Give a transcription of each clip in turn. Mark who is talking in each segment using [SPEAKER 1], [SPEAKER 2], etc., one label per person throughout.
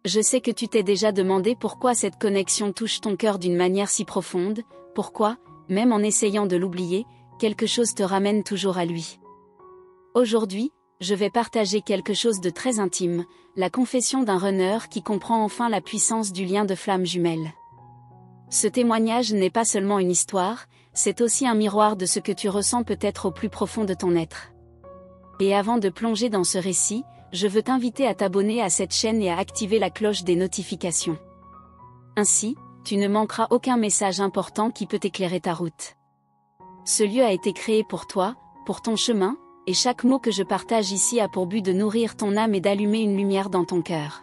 [SPEAKER 1] Je sais que tu t'es déjà demandé pourquoi cette connexion touche ton cœur d'une manière si profonde, pourquoi, même en essayant de l'oublier, quelque chose te ramène toujours à lui. Aujourd'hui, je vais partager quelque chose de très intime, la confession d'un runner qui comprend enfin la puissance du lien de flamme jumelle. Ce témoignage n'est pas seulement une histoire, c'est aussi un miroir de ce que tu ressens peut-être au plus profond de ton être. Et avant de plonger dans ce récit, je veux t'inviter à t'abonner à cette chaîne et à activer la cloche des notifications. Ainsi, tu ne manqueras aucun message important qui peut éclairer ta route. Ce lieu a été créé pour toi, pour ton chemin, et chaque mot que je partage ici a pour but de nourrir ton âme et d'allumer une lumière dans ton cœur.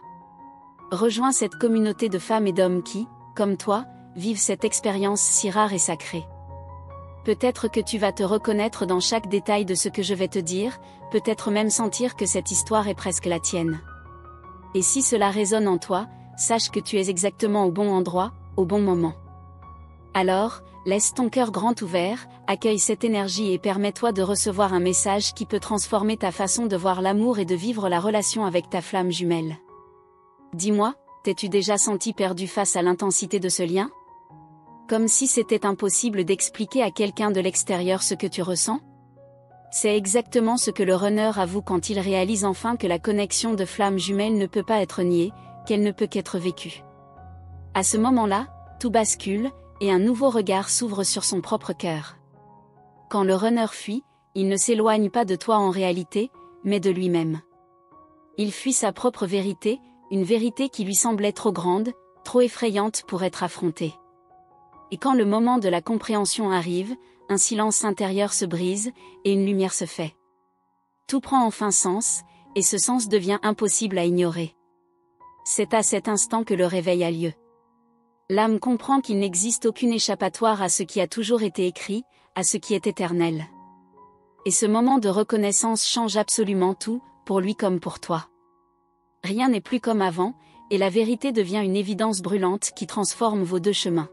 [SPEAKER 1] Rejoins cette communauté de femmes et d'hommes qui, comme toi, vivent cette expérience si rare et sacrée. Peut-être que tu vas te reconnaître dans chaque détail de ce que je vais te dire, peut-être même sentir que cette histoire est presque la tienne. Et si cela résonne en toi, sache que tu es exactement au bon endroit, au bon moment. Alors, laisse ton cœur grand ouvert, accueille cette énergie et permets-toi de recevoir un message qui peut transformer ta façon de voir l'amour et de vivre la relation avec ta flamme jumelle. Dis-moi, t'es-tu déjà senti perdu face à l'intensité de ce lien ? Comme si c'était impossible d'expliquer à quelqu'un de l'extérieur ce que tu ressens ? C'est exactement ce que le runner avoue quand il réalise enfin que la connexion de flamme jumelle ne peut pas être niée, qu'elle ne peut qu'être vécue. À ce moment-là, tout bascule, et un nouveau regard s'ouvre sur son propre cœur. Quand le runner fuit, il ne s'éloigne pas de toi en réalité, mais de lui-même. Il fuit sa propre vérité, une vérité qui lui semblait trop grande, trop effrayante pour être affrontée. Et quand le moment de la compréhension arrive, un silence intérieur se brise, et une lumière se fait. Tout prend enfin sens, et ce sens devient impossible à ignorer. C'est à cet instant que le réveil a lieu. L'âme comprend qu'il n'existe aucune échappatoire à ce qui a toujours été écrit, à ce qui est éternel. Et ce moment de reconnaissance change absolument tout, pour lui comme pour toi. Rien n'est plus comme avant, et la vérité devient une évidence brûlante qui transforme vos deux chemins.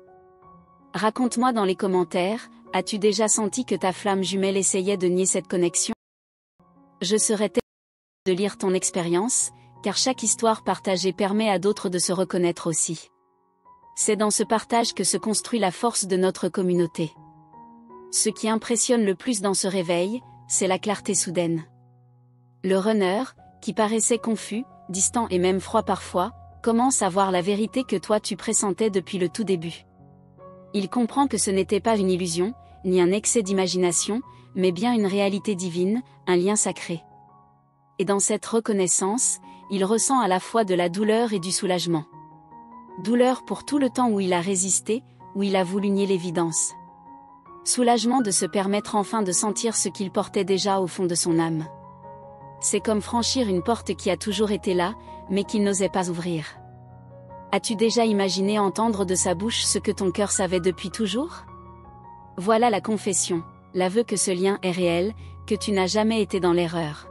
[SPEAKER 1] Raconte-moi dans les commentaires, as-tu déjà senti que ta flamme jumelle essayait de nier cette connexion ? Je serais tellement de lire ton expérience, car chaque histoire partagée permet à d'autres de se reconnaître aussi. C'est dans ce partage que se construit la force de notre communauté. Ce qui impressionne le plus dans ce réveil, c'est la clarté soudaine. Le runner, qui paraissait confus, distant et même froid parfois, commence à voir la vérité que toi tu pressentais depuis le tout début. Il comprend que ce n'était pas une illusion, ni un excès d'imagination, mais bien une réalité divine, un lien sacré. Et dans cette reconnaissance, il ressent à la fois de la douleur et du soulagement. Douleur pour tout le temps où il a résisté, où il a voulu nier l'évidence. Soulagement de se permettre enfin de sentir ce qu'il portait déjà au fond de son âme. C'est comme franchir une porte qui a toujours été là, mais qu'il n'osait pas ouvrir. As-tu déjà imaginé entendre de sa bouche ce que ton cœur savait depuis toujours ? Voilà la confession, l'aveu que ce lien est réel, que tu n'as jamais été dans l'erreur.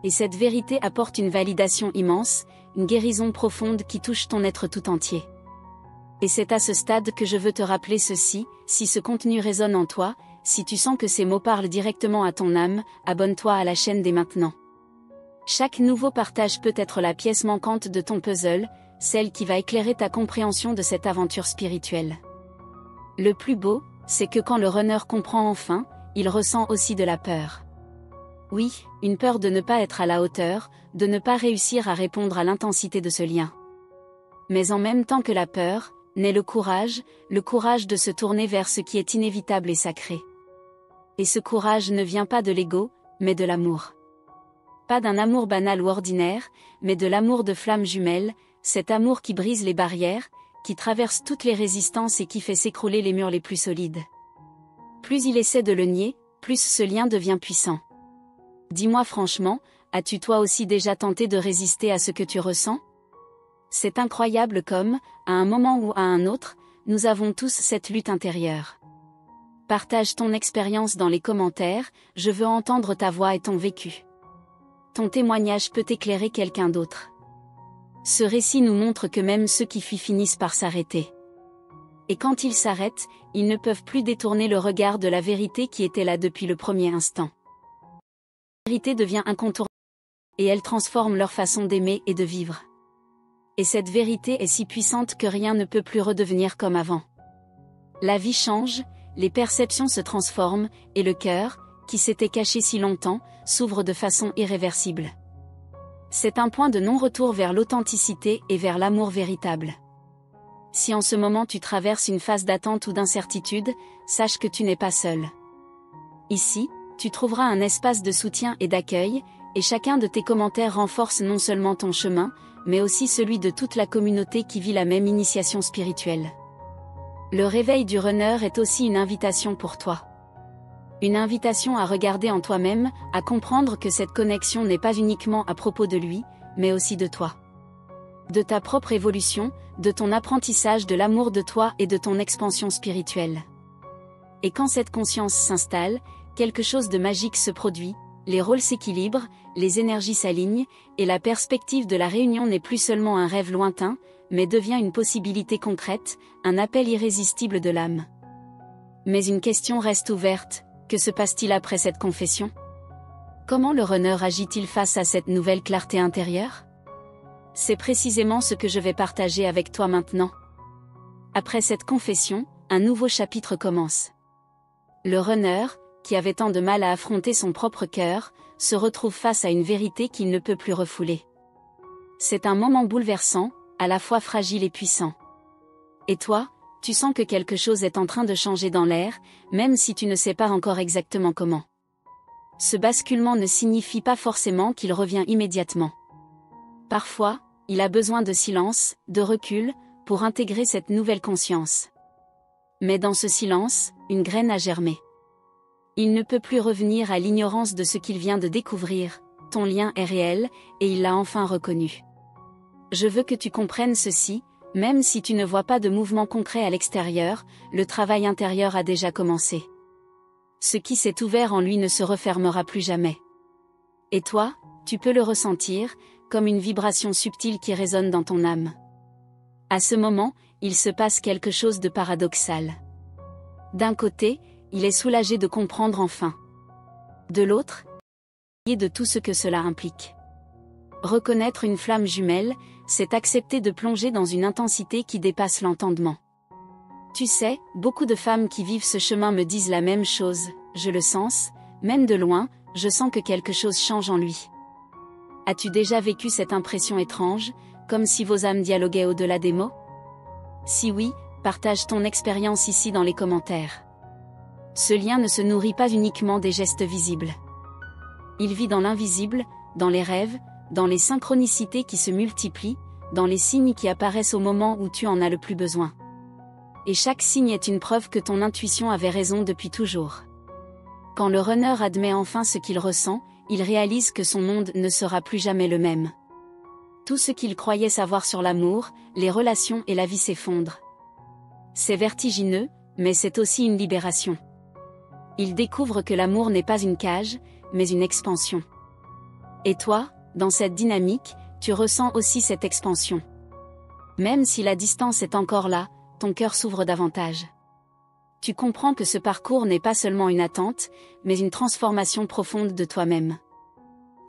[SPEAKER 1] Et cette vérité apporte une validation immense, une guérison profonde qui touche ton être tout entier. Et c'est à ce stade que je veux te rappeler ceci, si ce contenu résonne en toi, si tu sens que ces mots parlent directement à ton âme, abonne-toi à la chaîne dès maintenant. Chaque nouveau partage peut être la pièce manquante de ton puzzle, celle qui va éclairer ta compréhension de cette aventure spirituelle. Le plus beau, c'est que quand le runner comprend enfin, il ressent aussi de la peur. Oui, une peur de ne pas être à la hauteur, de ne pas réussir à répondre à l'intensité de ce lien. Mais en même temps que la peur, naît le courage de se tourner vers ce qui est inévitable et sacré. Et ce courage ne vient pas de l'ego, mais de l'amour. Pas d'un amour banal ou ordinaire, mais de l'amour de flamme jumelle, cet amour qui brise les barrières, qui traverse toutes les résistances et qui fait s'écrouler les murs les plus solides. Plus il essaie de le nier, plus ce lien devient puissant. Dis-moi franchement, as-tu toi aussi déjà tenté de résister à ce que tu ressens ? C'est incroyable comme, à un moment ou à un autre, nous avons tous cette lutte intérieure. Partage ton expérience dans les commentaires, je veux entendre ta voix et ton vécu. Ton témoignage peut éclairer quelqu'un d'autre. Ce récit nous montre que même ceux qui fuient finissent par s'arrêter. Et quand ils s'arrêtent, ils ne peuvent plus détourner le regard de la vérité qui était là depuis le premier instant. La vérité devient incontournable, et elle transforme leur façon d'aimer et de vivre. Et cette vérité est si puissante que rien ne peut plus redevenir comme avant. La vie change, les perceptions se transforment, et le cœur, qui s'était caché si longtemps, s'ouvre de façon irréversible. C'est un point de non-retour vers l'authenticité et vers l'amour véritable. Si en ce moment tu traverses une phase d'attente ou d'incertitude, sache que tu n'es pas seul. Ici, tu trouveras un espace de soutien et d'accueil, et chacun de tes commentaires renforce non seulement ton chemin, mais aussi celui de toute la communauté qui vit la même initiation spirituelle. Le réveil du runner est aussi une invitation pour toi. Une invitation à regarder en toi-même, à comprendre que cette connexion n'est pas uniquement à propos de lui, mais aussi de toi. De ta propre évolution, de ton apprentissage de l'amour de toi et de ton expansion spirituelle. Et quand cette conscience s'installe, quelque chose de magique se produit, les rôles s'équilibrent, les énergies s'alignent, et la perspective de la réunion n'est plus seulement un rêve lointain, mais devient une possibilité concrète, un appel irrésistible de l'âme. Mais une question reste ouverte, que se passe-t-il après cette confession? Comment le runner agit-il face à cette nouvelle clarté intérieure? C'est précisément ce que je vais partager avec toi maintenant. Après cette confession, un nouveau chapitre commence. Le runner, qui avait tant de mal à affronter son propre cœur, se retrouve face à une vérité qu'il ne peut plus refouler. C'est un moment bouleversant, à la fois fragile et puissant. Et toi, tu sens que quelque chose est en train de changer dans l'air, même si tu ne sais pas encore exactement comment. Ce basculement ne signifie pas forcément qu'il revient immédiatement. Parfois, il a besoin de silence, de recul, pour intégrer cette nouvelle conscience. Mais dans ce silence, une graine a germé. Il ne peut plus revenir à l'ignorance de ce qu'il vient de découvrir, ton lien est réel, et il l'a enfin reconnu. Je veux que tu comprennes ceci, même si tu ne vois pas de mouvement concret à l'extérieur, le travail intérieur a déjà commencé. Ce qui s'est ouvert en lui ne se refermera plus jamais. Et toi, tu peux le ressentir, comme une vibration subtile qui résonne dans ton âme. À ce moment, il se passe quelque chose de paradoxal. D'un côté, il est soulagé de comprendre enfin. De l'autre, il est de tout ce que cela implique. Reconnaître une flamme jumelle, c'est accepter de plonger dans une intensité qui dépasse l'entendement. Tu sais, beaucoup de femmes qui vivent ce chemin me disent la même chose, je le sens, même de loin, je sens que quelque chose change en lui. As-tu déjà vécu cette impression étrange, comme si vos âmes dialoguaient au-delà des mots? Si oui, partage ton expérience ici dans les commentaires. Ce lien ne se nourrit pas uniquement des gestes visibles. Il vit dans l'invisible, dans les rêves, dans les synchronicités qui se multiplient, dans les signes qui apparaissent au moment où tu en as le plus besoin. Et chaque signe est une preuve que ton intuition avait raison depuis toujours. Quand le runner admet enfin ce qu'il ressent, il réalise que son monde ne sera plus jamais le même. Tout ce qu'il croyait savoir sur l'amour, les relations et la vie s'effondre. C'est vertigineux, mais c'est aussi une libération. Il découvre que l'amour n'est pas une cage, mais une expansion. Et toi, dans cette dynamique, tu ressens aussi cette expansion. Même si la distance est encore là, ton cœur s'ouvre davantage. Tu comprends que ce parcours n'est pas seulement une attente, mais une transformation profonde de toi-même.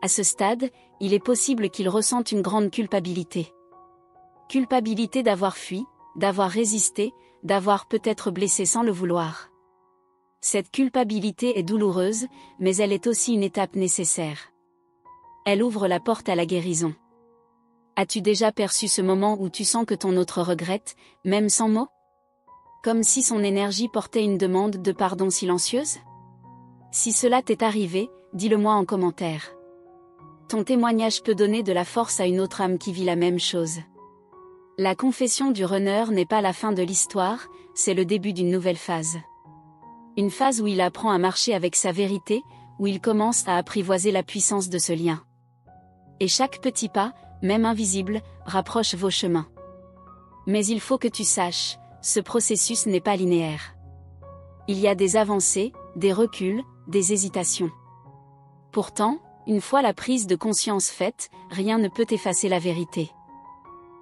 [SPEAKER 1] À ce stade, il est possible qu'il ressente une grande culpabilité. Culpabilité d'avoir fui, d'avoir résisté, d'avoir peut-être blessé sans le vouloir. Cette culpabilité est douloureuse, mais elle est aussi une étape nécessaire. Elle ouvre la porte à la guérison. As-tu déjà perçu ce moment où tu sens que ton autre regrette, même sans mots? Comme si son énergie portait une demande de pardon silencieuse? Si cela t'est arrivé, dis-le-moi en commentaire. Ton témoignage peut donner de la force à une autre âme qui vit la même chose. La confession du runner n'est pas la fin de l'histoire, c'est le début d'une nouvelle phase. Une phase où il apprend à marcher avec sa vérité, où il commence à apprivoiser la puissance de ce lien. Et chaque petit pas, même invisible, rapproche vos chemins. Mais il faut que tu saches, ce processus n'est pas linéaire. Il y a des avancées, des reculs, des hésitations. Pourtant, une fois la prise de conscience faite, rien ne peut effacer la vérité.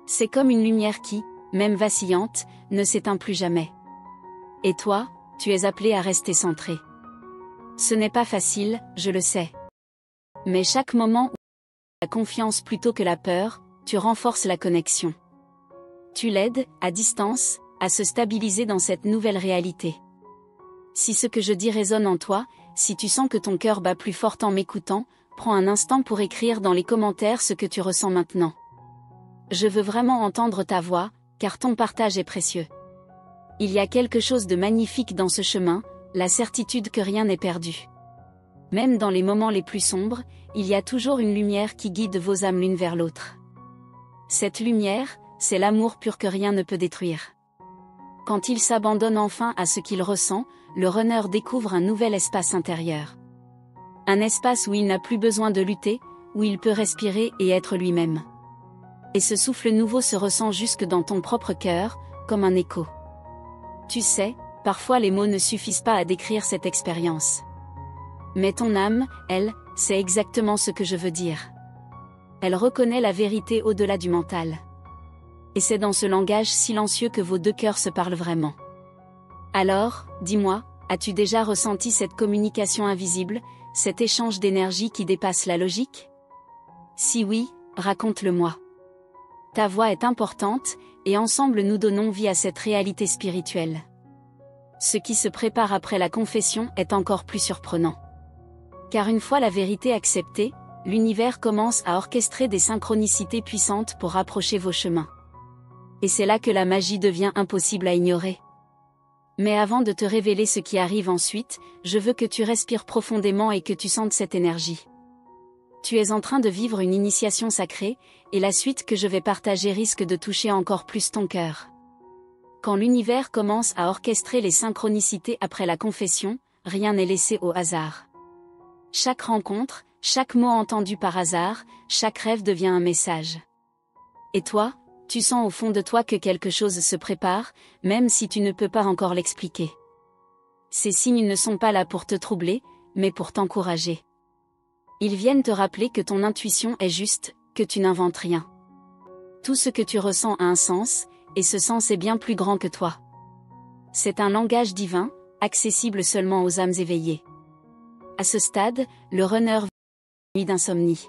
[SPEAKER 1] C'est comme une lumière qui, même vacillante, ne s'éteint plus jamais. Et toi, tu es appelé à rester centré. Ce n'est pas facile, je le sais. Mais chaque moment où tu as la confiance plutôt que la peur, tu renforces la connexion. Tu l'aides, à distance, à se stabiliser dans cette nouvelle réalité. Si ce que je dis résonne en toi, si tu sens que ton cœur bat plus fort en m'écoutant, prends un instant pour écrire dans les commentaires ce que tu ressens maintenant. Je veux vraiment entendre ta voix, car ton partage est précieux. Il y a quelque chose de magnifique dans ce chemin, la certitude que rien n'est perdu. Même dans les moments les plus sombres, il y a toujours une lumière qui guide vos âmes l'une vers l'autre. Cette lumière, c'est l'amour pur que rien ne peut détruire. Quand il s'abandonne enfin à ce qu'il ressent, le runner découvre un nouvel espace intérieur. Un espace où il n'a plus besoin de lutter, où il peut respirer et être lui-même. Et ce souffle nouveau se ressent jusque dans ton propre cœur, comme un écho. Tu sais, parfois les mots ne suffisent pas à décrire cette expérience. Mais ton âme, elle, sait exactement ce que je veux dire. Elle reconnaît la vérité au-delà du mental. Et c'est dans ce langage silencieux que vos deux cœurs se parlent vraiment. Alors, dis-moi, as-tu déjà ressenti cette communication invisible, cet échange d'énergie qui dépasse la logique? Si oui, raconte-le-moi. Ta voix est importante, et ensemble nous donnons vie à cette réalité spirituelle. Ce qui se prépare après la confession est encore plus surprenant. Car une fois la vérité acceptée, l'univers commence à orchestrer des synchronicités puissantes pour rapprocher vos chemins. Et c'est là que la magie devient impossible à ignorer. Mais avant de te révéler ce qui arrive ensuite, je veux que tu respires profondément et que tu sentes cette énergie. Tu es en train de vivre une initiation sacrée, et la suite que je vais partager risque de toucher encore plus ton cœur. Quand l'univers commence à orchestrer les synchronicités après la confession, rien n'est laissé au hasard. Chaque rencontre, chaque mot entendu par hasard, chaque rêve devient un message. Et toi, tu sens au fond de toi que quelque chose se prépare, même si tu ne peux pas encore l'expliquer. Ces signes ne sont pas là pour te troubler, mais pour t'encourager. Ils viennent te rappeler que ton intuition est juste, que tu n'inventes rien. Tout ce que tu ressens a un sens, et ce sens est bien plus grand que toi. C'est un langage divin, accessible seulement aux âmes éveillées. À ce stade, le runner vit une nuit d'insomnie.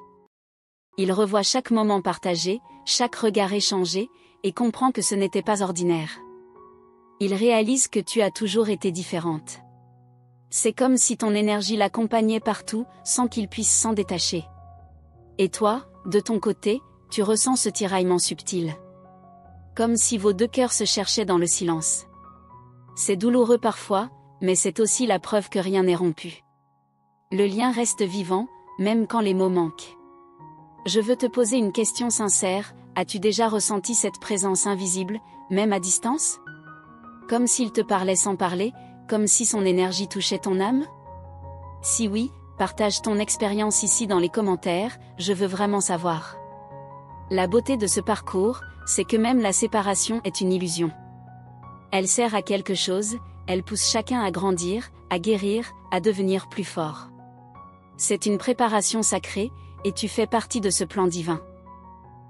[SPEAKER 1] Il revoit chaque moment partagé, chaque regard échangé, et comprend que ce n'était pas ordinaire. Il réalise que tu as toujours été différente. C'est comme si ton énergie l'accompagnait partout, sans qu'il puisse s'en détacher. Et toi, de ton côté, tu ressens ce tiraillement subtil. Comme si vos deux cœurs se cherchaient dans le silence. C'est douloureux parfois, mais c'est aussi la preuve que rien n'est rompu. Le lien reste vivant, même quand les mots manquent. Je veux te poser une question sincère, as-tu déjà ressenti cette présence invisible, même à distance? Comme s'il te parlait sans parler, comme si son énergie touchait ton âme? Si oui, partage ton expérience ici dans les commentaires, je veux vraiment savoir. La beauté de ce parcours, c'est que même la séparation est une illusion. Elle sert à quelque chose, elle pousse chacun à grandir, à guérir, à devenir plus fort. C'est une préparation sacrée, et tu fais partie de ce plan divin.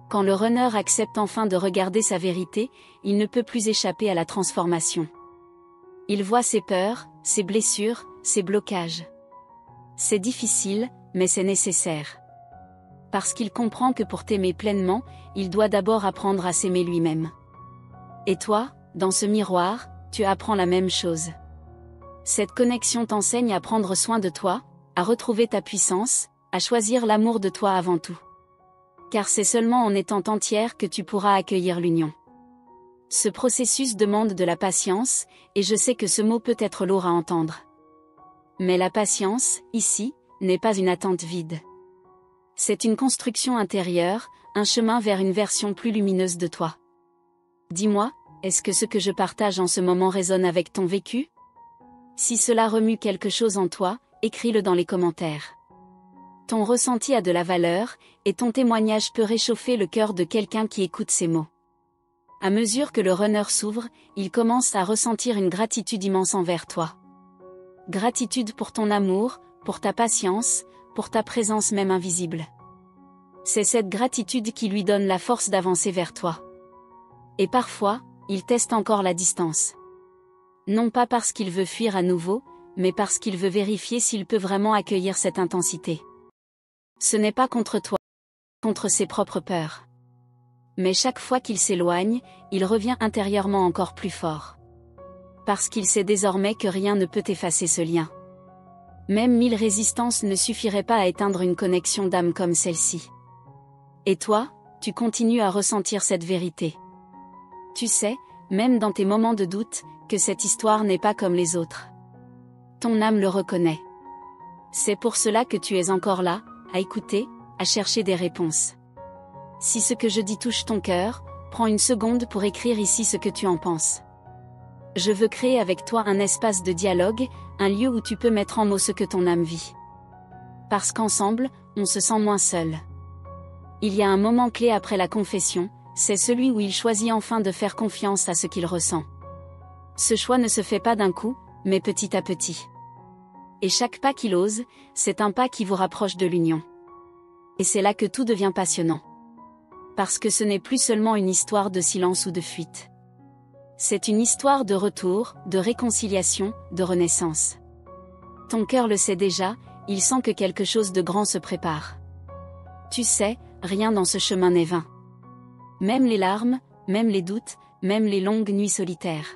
[SPEAKER 1] Quand le runner accepte enfin de regarder sa vérité, il ne peut plus échapper à la transformation. Il voit ses peurs, ses blessures, ses blocages. C'est difficile, mais c'est nécessaire. Parce qu'il comprend que pour t'aimer pleinement, il doit d'abord apprendre à s'aimer lui-même. Et toi, dans ce miroir, tu apprends la même chose. Cette connexion t'enseigne à prendre soin de toi, à retrouver ta puissance, à choisir l'amour de toi avant tout. Car c'est seulement en étant entière que tu pourras accueillir l'union. Ce processus demande de la patience, et je sais que ce mot peut être lourd à entendre. Mais la patience, ici, n'est pas une attente vide. C'est une construction intérieure, un chemin vers une version plus lumineuse de toi. Dis-moi, est-ce que ce que je partage en ce moment résonne avec ton vécu? Si cela remue quelque chose en toi, écris-le dans les commentaires. Ton ressenti a de la valeur, et ton témoignage peut réchauffer le cœur de quelqu'un qui écoute ces mots. À mesure que le runner s'ouvre, il commence à ressentir une gratitude immense envers toi. Gratitude pour ton amour, pour ta patience, pour ta présence même invisible. C'est cette gratitude qui lui donne la force d'avancer vers toi. Et parfois, il teste encore la distance. Non pas parce qu'il veut fuir à nouveau, mais parce qu'il veut vérifier s'il peut vraiment accueillir cette intensité. Ce n'est pas contre toi, contre ses propres peurs. Mais chaque fois qu'il s'éloigne, il revient intérieurement encore plus fort. Parce qu'il sait désormais que rien ne peut effacer ce lien. Même 1000 résistances ne suffiraient pas à éteindre une connexion d'âme comme celle-ci. Et toi, tu continues à ressentir cette vérité. Tu sais, même dans tes moments de doute, que cette histoire n'est pas comme les autres. Ton âme le reconnaît. C'est pour cela que tu es encore là, à écouter, à chercher des réponses. Si ce que je dis touche ton cœur, prends une seconde pour écrire ici ce que tu en penses. Je veux créer avec toi un espace de dialogue, un lieu où tu peux mettre en mots ce que ton âme vit. Parce qu'ensemble, on se sent moins seul. Il y a un moment clé après la confession, c'est celui où il choisit enfin de faire confiance à ce qu'il ressent. Ce choix ne se fait pas d'un coup, mais petit à petit. Et chaque pas qu'il ose, c'est un pas qui vous rapproche de l'union. Et c'est là que tout devient passionnant. Parce que ce n'est plus seulement une histoire de silence ou de fuite. C'est une histoire de retour, de réconciliation, de renaissance. Ton cœur le sait déjà, il sent que quelque chose de grand se prépare. Tu sais, rien dans ce chemin n'est vain. Même les larmes, même les doutes, même les longues nuits solitaires.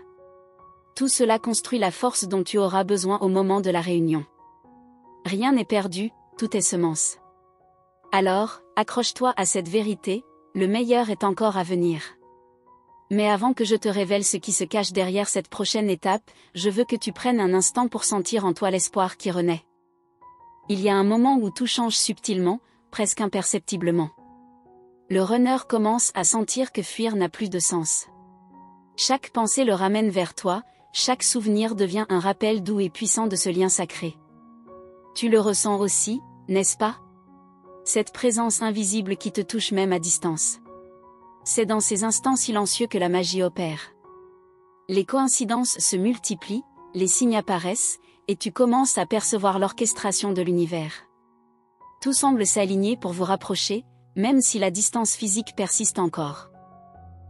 [SPEAKER 1] Tout cela construit la force dont tu auras besoin au moment de la réunion. Rien n'est perdu, tout est semence. Alors, accroche-toi à cette vérité, le meilleur est encore à venir. Mais avant que je te révèle ce qui se cache derrière cette prochaine étape, je veux que tu prennes un instant pour sentir en toi l'espoir qui renaît. Il y a un moment où tout change subtilement, presque imperceptiblement. Le runner commence à sentir que fuir n'a plus de sens. Chaque pensée le ramène vers toi, chaque souvenir devient un rappel doux et puissant de ce lien sacré. Tu le ressens aussi, n'est-ce pas? Cette présence invisible qui te touche même à distance. C'est dans ces instants silencieux que la magie opère. Les coïncidences se multiplient, les signes apparaissent, et tu commences à percevoir l'orchestration de l'univers. Tout semble s'aligner pour vous rapprocher, même si la distance physique persiste encore.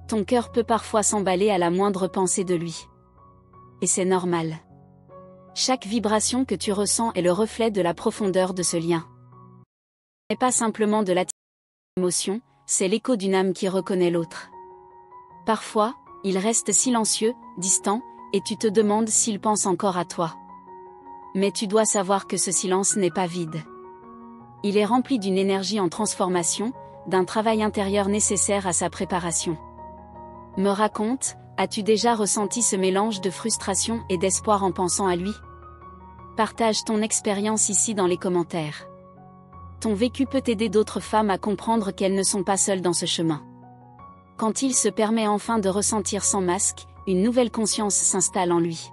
[SPEAKER 1] Ton cœur peut parfois s'emballer à la moindre pensée de lui. Et c'est normal. Chaque vibration que tu ressens est le reflet de la profondeur de ce lien. Ce n'est pas simplement de l'émotion, c'est l'écho d'une âme qui reconnaît l'autre. Parfois, il reste silencieux, distant, et tu te demandes s'il pense encore à toi. Mais tu dois savoir que ce silence n'est pas vide. Il est rempli d'une énergie en transformation, d'un travail intérieur nécessaire à sa préparation. Me raconte, as-tu déjà ressenti ce mélange de frustration et d'espoir en pensant à lui? Partage ton expérience ici dans les commentaires. Ton vécu peut aider d'autres femmes à comprendre qu'elles ne sont pas seules dans ce chemin. Quand il se permet enfin de ressentir sans masque, une nouvelle conscience s'installe en lui.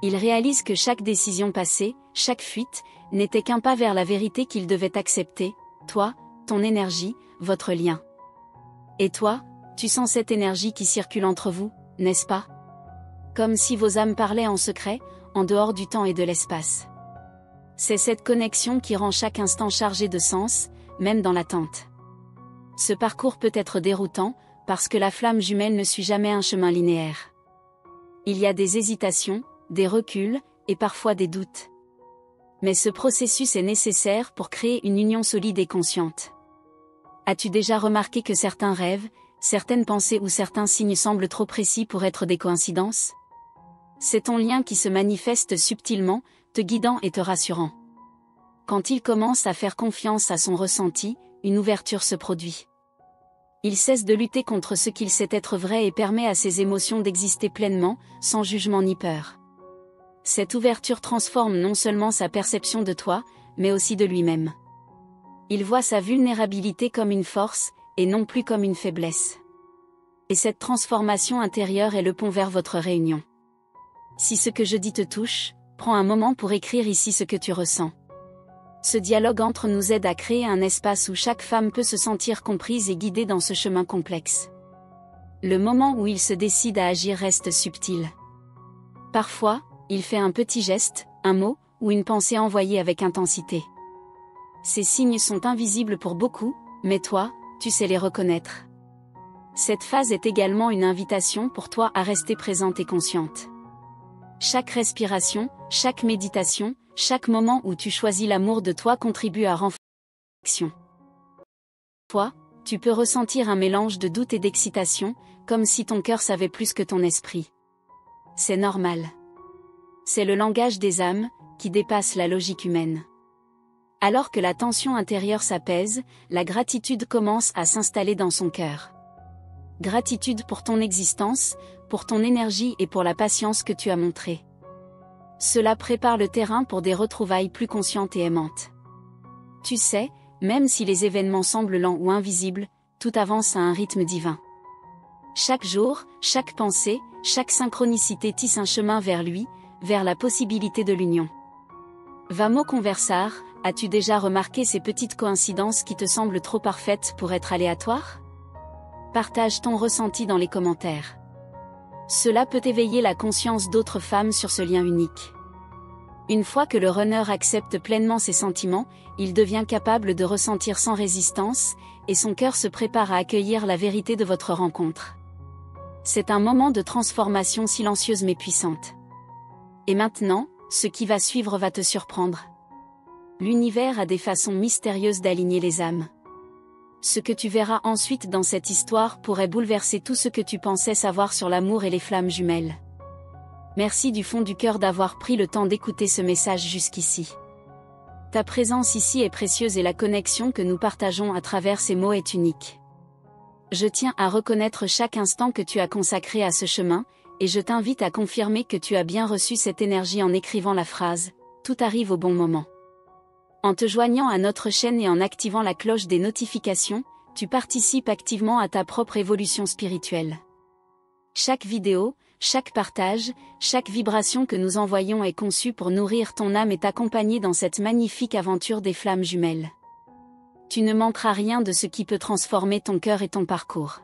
[SPEAKER 1] Il réalise que chaque décision passée, chaque fuite, n'était qu'un pas vers la vérité qu'il devait accepter, toi, ton énergie, votre lien. Et toi, tu sens cette énergie qui circule entre vous, n'est-ce pas? Comme si vos âmes parlaient en secret, en dehors du temps et de l'espace. C'est cette connexion qui rend chaque instant chargé de sens, même dans l'attente. Ce parcours peut être déroutant, parce que la flamme jumelle ne suit jamais un chemin linéaire. Il y a des hésitations, des reculs, et parfois des doutes. Mais ce processus est nécessaire pour créer une union solide et consciente. As-tu déjà remarqué que certains rêves, certaines pensées ou certains signes semblent trop précis pour être des coïncidences? C'est ton lien qui se manifeste subtilement, te guidant et te rassurant. Quand il commence à faire confiance à son ressenti, une ouverture se produit. Il cesse de lutter contre ce qu'il sait être vrai et permet à ses émotions d'exister pleinement, sans jugement ni peur. Cette ouverture transforme non seulement sa perception de toi, mais aussi de lui-même. Il voit sa vulnérabilité comme une force, et non plus comme une faiblesse. Et cette transformation intérieure est le pont vers votre réunion. Si ce que je dis te touche, prends un moment pour écrire ici ce que tu ressens. Ce dialogue entre nous aide à créer un espace où chaque femme peut se sentir comprise et guidée dans ce chemin complexe. Le moment où il se décide à agir reste subtil. Parfois, il fait un petit geste, un mot, ou une pensée envoyée avec intensité. Ces signes sont invisibles pour beaucoup, mais toi, tu sais les reconnaître. Cette phase est également une invitation pour toi à rester présente et consciente. Chaque respiration, chaque méditation, chaque moment où tu choisis l'amour de toi contribue à renforcer l'action. Toi, Tu peux ressentir un mélange de doute et d'excitation, comme si ton cœur savait plus que ton esprit. C'est normal. C'est le langage des âmes, qui dépasse la logique humaine. Alors que la tension intérieure s'apaise, la gratitude commence à s'installer dans son cœur. Gratitude pour ton existence, pour ton énergie et pour la patience que tu as montrée. Cela prépare le terrain pour des retrouvailles plus conscientes et aimantes. Tu sais, même si les événements semblent lents ou invisibles, tout avance à un rythme divin. Chaque jour, chaque pensée, chaque synchronicité tisse un chemin vers lui, vers la possibilité de l'union. Vamos conversar, as-tu déjà remarqué ces petites coïncidences qui te semblent trop parfaites pour être aléatoires? Partage ton ressenti dans les commentaires. Cela peut éveiller la conscience d'autres femmes sur ce lien unique. Une fois que le runner accepte pleinement ses sentiments, il devient capable de ressentir sans résistance, et son cœur se prépare à accueillir la vérité de votre rencontre. C'est un moment de transformation silencieuse mais puissante. Et maintenant, ce qui va suivre va te surprendre. L'univers a des façons mystérieuses d'aligner les âmes. Ce que tu verras ensuite dans cette histoire pourrait bouleverser tout ce que tu pensais savoir sur l'amour et les flammes jumelles. Merci du fond du cœur d'avoir pris le temps d'écouter ce message jusqu'ici. Ta présence ici est précieuse et la connexion que nous partageons à travers ces mots est unique. Je tiens à reconnaître chaque instant que tu as consacré à ce chemin, et je t'invite à confirmer que tu as bien reçu cette énergie en écrivant la phrase « Tout arrive au bon moment ». En te joignant à notre chaîne et en activant la cloche des notifications, tu participes activement à ta propre évolution spirituelle. Chaque vidéo, chaque partage, chaque vibration que nous envoyons est conçue pour nourrir ton âme et t'accompagner dans cette magnifique aventure des flammes jumelles. Tu ne manqueras rien de ce qui peut transformer ton cœur et ton parcours.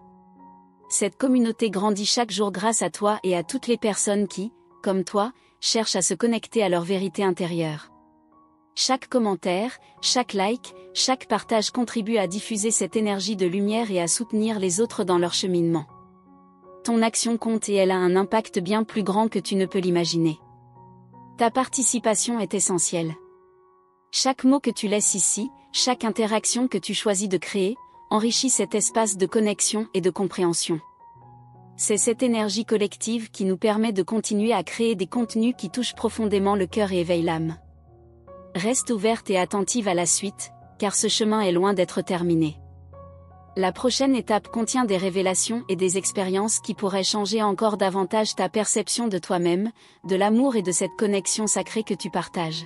[SPEAKER 1] Cette communauté grandit chaque jour grâce à toi et à toutes les personnes qui, comme toi, cherchent à se connecter à leur vérité intérieure. Chaque commentaire, chaque like, chaque partage contribue à diffuser cette énergie de lumière et à soutenir les autres dans leur cheminement. Ton action compte et elle a un impact bien plus grand que tu ne peux l'imaginer. Ta participation est essentielle. Chaque mot que tu laisses ici, chaque interaction que tu choisis de créer, enrichit cet espace de connexion et de compréhension. C'est cette énergie collective qui nous permet de continuer à créer des contenus qui touchent profondément le cœur et éveillent l'âme. Reste ouverte et attentive à la suite, car ce chemin est loin d'être terminé. La prochaine étape contient des révélations et des expériences qui pourraient changer encore davantage ta perception de toi-même, de l'amour et de cette connexion sacrée que tu partages.